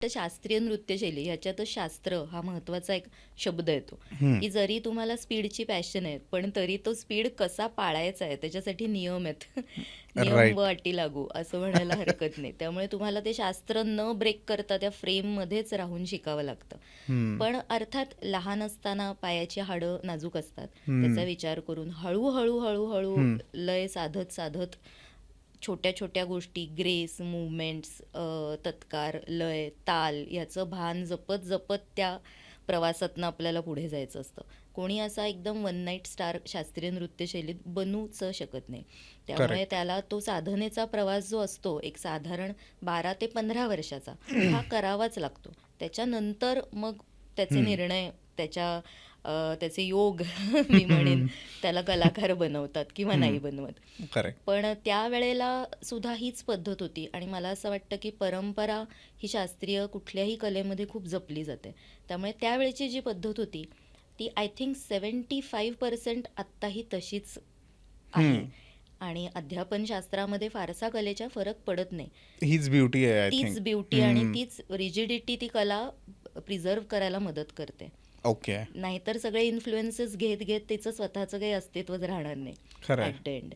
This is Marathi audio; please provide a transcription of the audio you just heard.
तर शास्त्रीय नृत्यशैली ह्याच्यातच शास्त्र हा महत्वाचा एक शब्द येतो, की जरी तुम्हाला स्पीडची पॅशन आहे पण तरी तो स्पीड कसा पाळायचा आहे त्याच्यासाठी नियम आहेत. नियम व राईट. अटी लागू असं म्हणायला हरकत नाही. त्यामुळे तुम्हाला ते शास्त्र न ब्रेक करता त्या फ्रेममध्येच राहून शिकावं लागतं. पण अर्थात लहान असताना पायाची हाडं नाजूक असतात, त्याचा विचार करून हळूहळू हळूहळू लय साधत साधत छोट्या छोट्या गोष्टी, ग्रेस, मुवमेंट्स, तत्कार, लय, ताल याचं भान जपत जपत त्या प्रवासातनं आपल्याला पुढे जायचं असतं. कोणी असा एकदम वन नाईट स्टार शास्त्रीय नृत्यशैलीत बनूच शकत नाही. त्यामुळे करेक्ट. त्याला तो साधनेचा प्रवास जो असतो एक साधारण 12 ते 15 वर्षाचा हा करावाच लागतो. त्याच्यानंतर मग त्याचे निर्णय, त्याचे योग मी म्हणेन त्याला कलाकार बनवतात किंवा नाही बनवत. करेक्ट. पण त्यावेळेला सुद्धा हीच पद्धत होती आणि मला असं वाटतं की परंपरा ही शास्त्रीय कुठल्याही कलेमध्ये खूप जपली जाते. त्यामुळे त्यावेळची जी पद्धत होती ती आय थिंक 75% आत्ताही तशीच आहे. आणि अध्यापनशास्त्रामध्ये फारसा कलेच्या फरक पडत नाही. हीच ब्युटी आहे आय थिंक. तीच ब्युटी आणि तीच रिजिडिटी ती कला प्रिझर्व करायला मदत करते. ओके. नाहीतर सगळे इन्फ्लुएन्सेस घेत घेत तिचं स्वतःचं काही अस्तित्वच राहणार नाही खरंय. At the end.